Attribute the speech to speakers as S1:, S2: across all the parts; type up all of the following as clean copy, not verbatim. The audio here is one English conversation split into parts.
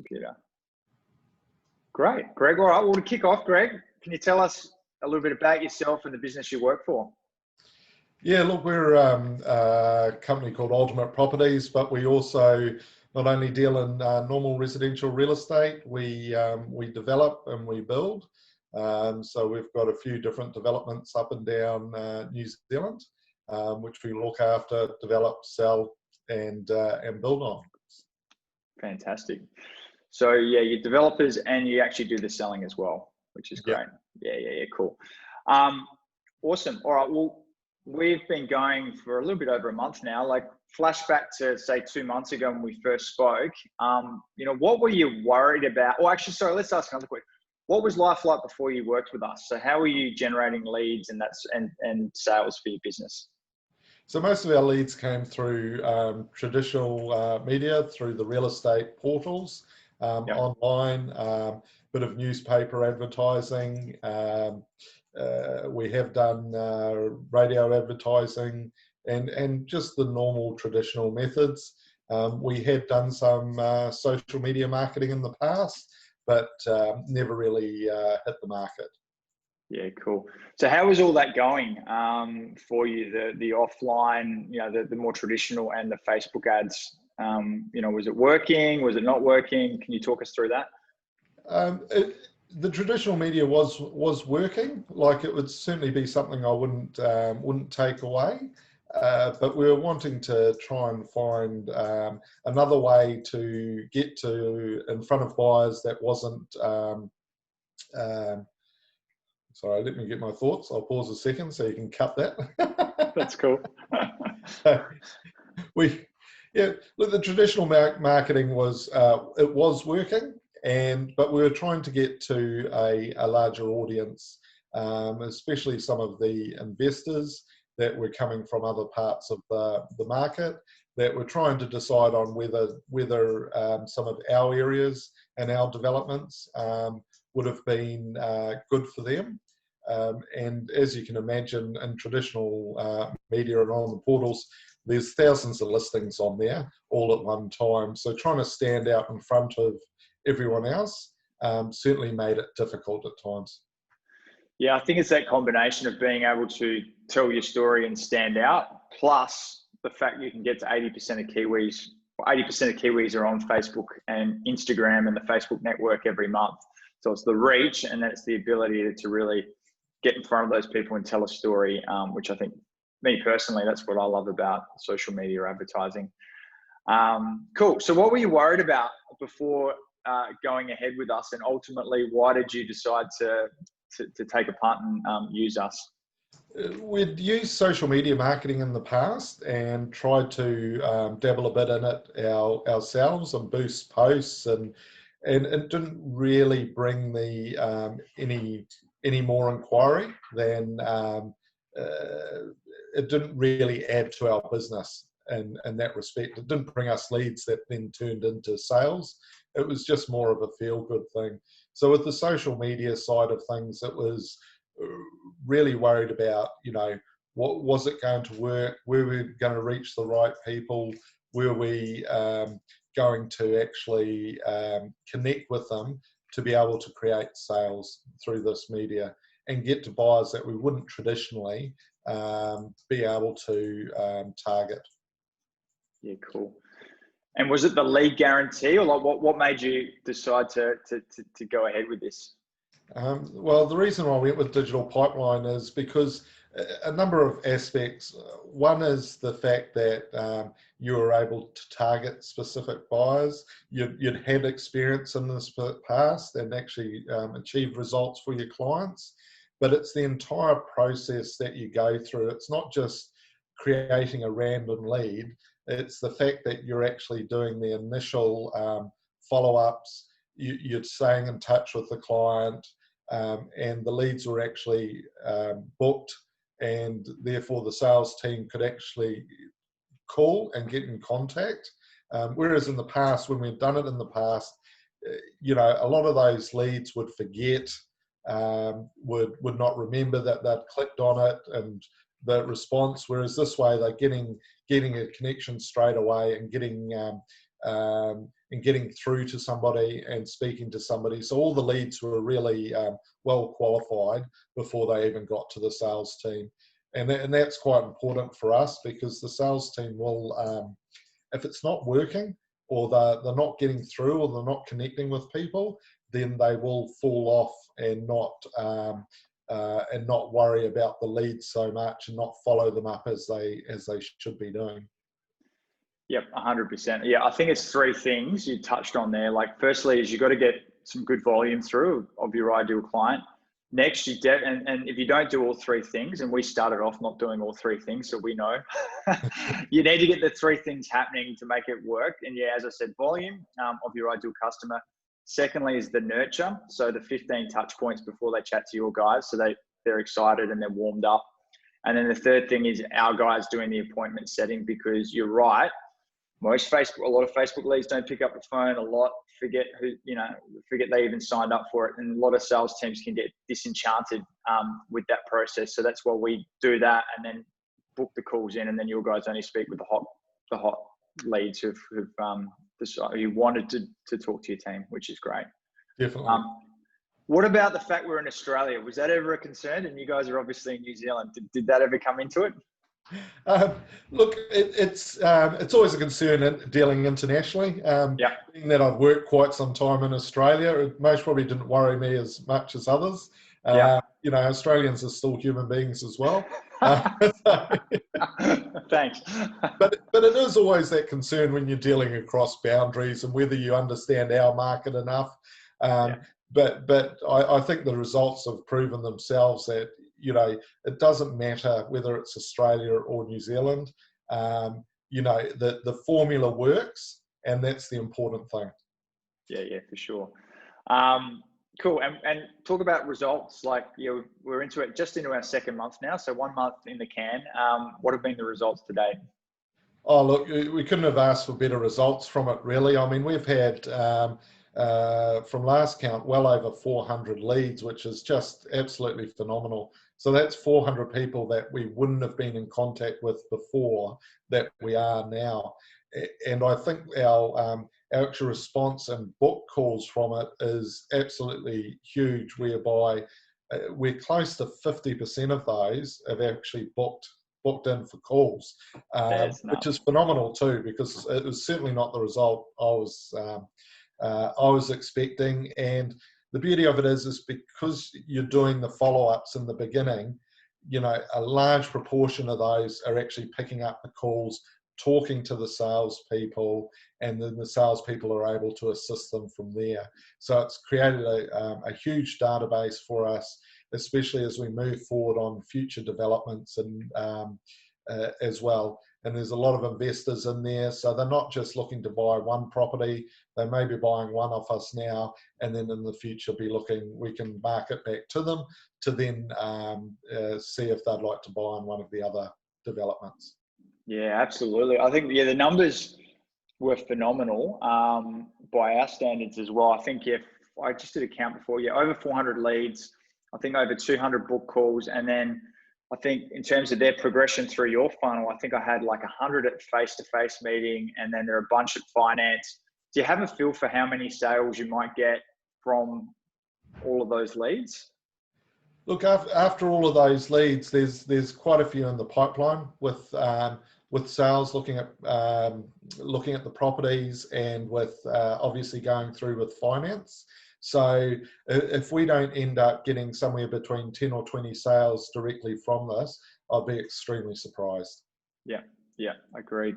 S1: computer. Great, Greg. All right, well, to kick off, Greg, can you tell us a little bit about yourself and the business you work for?
S2: Yeah, look, we're a company called Ultimate Properties, but we also not only deal in normal residential real estate, we develop and we build. So we've got a few different developments up and down New Zealand, which we look after, develop, sell, and build on.
S1: Fantastic. So yeah, you're developers and you actually do the selling as well, which is great. Yep. Yeah, cool. Awesome. All right, well, we've been going for a little bit over a month now. Like, flashback to say 2 months ago when we first spoke. What were you worried about? Or actually, sorry, let's ask another question. What was life like before you worked with us? So how were you generating leads and sales for your business?
S2: So most of our leads came through traditional media, through the real estate portals, online, bit of newspaper advertising. We have done radio advertising and just the normal traditional methods. We had done some social media marketing in the past, but never really hit the market.
S1: Yeah, cool. So how was all that going for you? The offline, the more traditional and the Facebook ads. Was it working? Was it not working? Can you talk us through that?
S2: The traditional media was working. Like, it would certainly be something I wouldn't take away. But we were wanting to try and find another way to get in front of buyers that wasn't. Sorry, let me get my thoughts. I'll pause a second so you can cut that.
S1: That's cool.
S2: Look, the traditional marketing was working, but we were trying to get to a larger audience, especially some of the investors that were coming from other parts of the market, that were trying to decide on whether some of our areas and our developments would have been good for them. And as you can imagine, in traditional media and on the portals, there's thousands of listings on there all at one time. So trying to stand out in front of everyone else certainly made it difficult at times.
S1: Yeah, I think it's that combination of being able to tell your story and stand out, plus the fact you can get to 80% of Kiwis. 80% of Kiwis are on Facebook and Instagram and the Facebook network every month. So it's the reach, and then it's the ability to really get in front of those people and tell a story, which I think, me personally, that's what I love about social media advertising. Cool. So what were you worried about before going ahead with us, and ultimately, why did you decide to take a punt and use us?
S2: We'd used social media marketing in the past and tried to dabble a bit in it ourselves and boost posts, and it didn't really bring any more inquiry than it didn't really add to our business in that respect. It didn't bring us leads that then turned into sales. It was just more of a feel-good thing. So with the social media side of things, it was really worried about, what was it going to work? Were we going to reach the right people? Were we going to actually connect with them to be able to create sales through this media and get to buyers that we wouldn't traditionally be able to target? Yeah,
S1: cool. And was it the lead guarantee, or like what made you decide to go ahead with this?
S2: Well, the reason why we went with Digital Pipeline is because a number of aspects. One is the fact that you were able to target specific buyers. You'd had experience in this past and actually achieved results for your clients. But it's the entire process that you go through. It's not just creating a random lead. It's the fact that you're actually doing the initial follow-ups. You're staying in touch with the client, and the leads were actually booked, and therefore the sales team could actually call and get in contact. Whereas in the past, when we've done it in the past, a lot of those leads would forget, would not remember that they'd clicked on it and the response. Whereas this way, they're getting a connection straight away and getting and getting through to somebody and speaking to somebody. So all the leads were really well qualified before they even got to the sales team. And that's quite important for us, because the sales team will, if it's not working, or they're not getting through, or they're not connecting with people, then they will fall off and not worry about the leads so much, and not follow them up as they should be doing.
S1: Yep, 100%. Yeah, I think it's three things you touched on there. Like, firstly, is you got to get some good volume through of your ideal client. Next, and if you don't do all three things, and we started off not doing all three things, so we know, you need to get the three things happening to make it work. And yeah, as I said, volume of your ideal customer. Secondly is the nurture. So the 15 touch points before they chat to your guys, so they're excited and they're warmed up. And then the third thing is our guys doing the appointment setting, because you're right. A lot of Facebook leads don't pick up the phone. A lot forget they even signed up for it, and a lot of sales teams can get disenchanted with that process. So that's why we do that, and then book the calls in, and then your guys only speak with the hot leads who wanted to talk to your team, which is great.
S2: Definitely.
S1: What about the fact we're in Australia? Was that ever a concern? And you guys are obviously in New Zealand. Did that ever come into it?
S2: Look, it's always a concern in dealing internationally. Being that I've worked quite some time in Australia, it most probably didn't worry me as much as others. Australians are still human beings as well.
S1: Thanks.
S2: But it is always that concern when you're dealing across boundaries, and whether you understand our market enough. But I think the results have proven themselves that, it doesn't matter whether it's Australia or New Zealand. The formula works, and that's the important thing. Yeah,
S1: for sure. Cool. And talk about results. Like, we're into our second month now, so 1 month in the can. What have been the results to date?
S2: Oh, look, we couldn't have asked for better results from it, really. I mean, we've had, from last count, well over 400 leads, which is just absolutely phenomenal. So that's 400 people that we wouldn't have been in contact with before that we are now. And I think our actual response and book calls from it is absolutely huge, whereby we're close to 50% of those have actually booked in for calls, which is phenomenal too, because it was certainly not the result I was expecting. And the beauty of it is because you're doing the follow-ups in the beginning, a large proportion of those are actually picking up the calls, talking to the salespeople, and then the salespeople are able to assist them from there. So it's created a huge database for us, especially as we move forward on future developments and as well. And there's a lot of investors in there, so they're not just looking to buy one property. They may be buying one off us now, and then in the future we can market back to them to then see if they'd like to buy on one of the other developments.
S1: Yeah, absolutely. I think, the numbers were phenomenal by our standards as well. I think I just did a count before, over 400 leads, I think over 200 book calls, and then I think in terms of their progression through your funnel, I think I had like 100 at face-to-face meeting, and then there are a bunch at finance. Do you have a feel for how many sales you might get from all of those leads?
S2: Look, after all of those leads, there's quite a few in the pipeline with sales, looking at the properties, and with obviously going through with finance. So if we don't end up getting somewhere between 10 or 20 sales directly from this, I'll be extremely surprised. Yeah, agreed.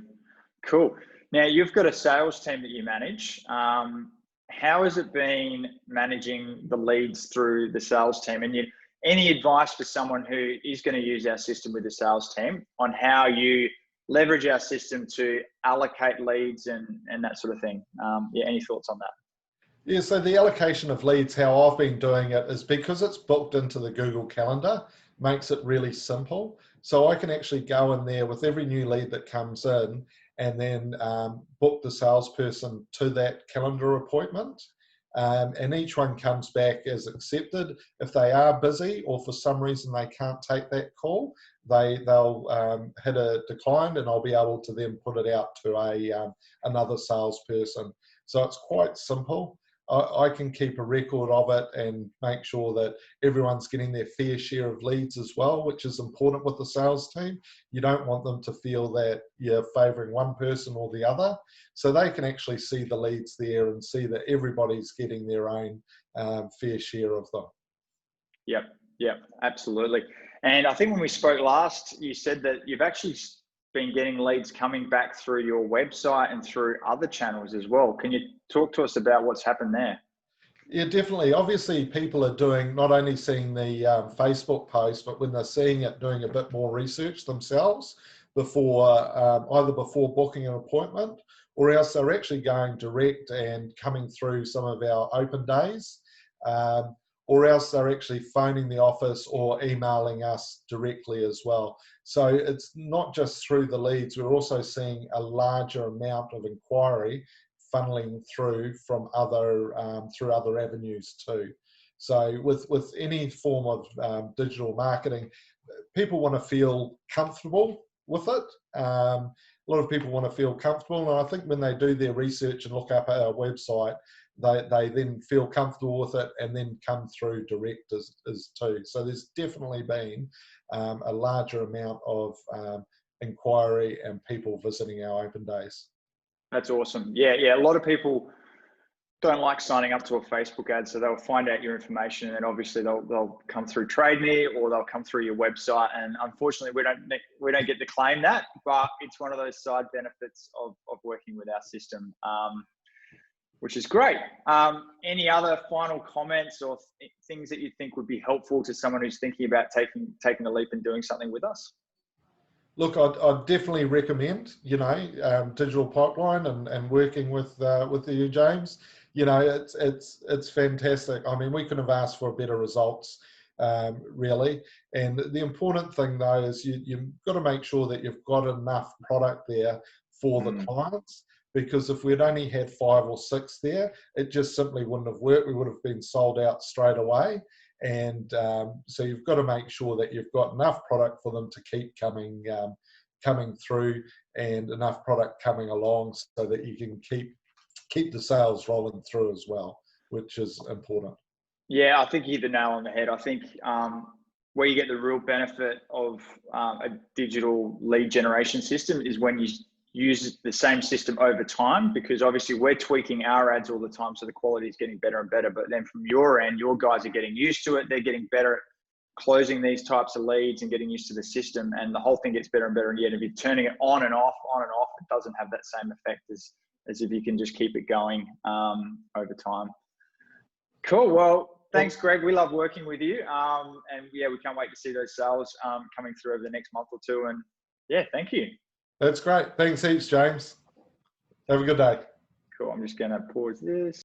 S2: Cool. Now, you've got a sales team that you manage. How has it been managing the leads through the sales team? And any advice for someone who is going to use our system with the sales team on how you leverage our system to allocate leads and that sort of thing? Any thoughts on that? Yeah, so the allocation of leads, how I've been doing it is because it's booked into the Google Calendar, makes it really simple. So I can actually go in there with every new lead that comes in, and then book the salesperson to that calendar appointment. and each one comes back as accepted. If they are busy or for some reason they can't take that call, they'll hit a decline, and I'll be able to then put it out to another salesperson. So it's quite simple. I can keep a record of it and make sure that everyone's getting their fair share of leads as well, which is important with the sales team. You don't want them to feel that you're favouring one person or the other. So they can actually see the leads there and see that everybody's getting their own fair share of them.
S1: Yep, absolutely. And I think when we spoke last, you said that you've actually been getting leads coming back through your website and through other channels as well. Can you talk to us about what's happened there?
S2: Yeah, definitely. Obviously, people are doing, not only seeing the Facebook post, but when they're seeing it, doing a bit more research themselves before, either before booking an appointment, or else they're actually going direct and coming through some of our open days, or else they're actually phoning the office or emailing us directly as well. So it's not just through the leads, we're also seeing a larger amount of inquiry funneling through from other through other avenues too. So with any form of digital marketing, people want to feel comfortable with it. A lot of people want to feel comfortable, and I think when they do their research and look up at our website, they then feel comfortable with it and then come through direct as too. So there's definitely been a larger amount of inquiry and people visiting our open days.
S1: That's awesome. Yeah. A lot of people don't like signing up to a Facebook ad, so they'll find out your information, and then obviously they'll come through Trade Me, or they'll come through your website. And unfortunately, we don't get to claim that, but it's one of those side benefits of working with our system, which is great. Any other final comments or things that you think would be helpful to someone who's thinking about taking a leap and doing something with us?
S2: Look, I'd definitely recommend, Digital Pipeline and working with you, James. It's fantastic. I mean, we couldn't have asked for better results, really. And the important thing though is you've got to make sure that you've got enough product there for the clients. Because if we'd only had 5 or 6 there, it just simply wouldn't have worked. We would have been sold out straight away. And so you've got to make sure that you've got enough product for them to keep coming through, and enough product coming along so that you can keep the sales rolling through as well, which is important.
S1: Yeah, I think you hit the nail on the head. I think where you get the real benefit of a digital lead generation system is when you use the same system over time, because obviously we're tweaking our ads all the time, so the quality is getting better and better. But then from your end, your guys are getting used to it. They're getting better at closing these types of leads and getting used to the system, and the whole thing gets better and better. And yet, if you're turning it on and off, it doesn't have that same effect as if you can just keep it going over time. Cool. Well, thanks, Greg. We love working with you. And yeah, we can't wait to see those sales coming through over the next month or two. And yeah, thank you.
S2: That's great. Thanks heaps, James. Have a good day.
S1: Cool. I'm just going to pause this.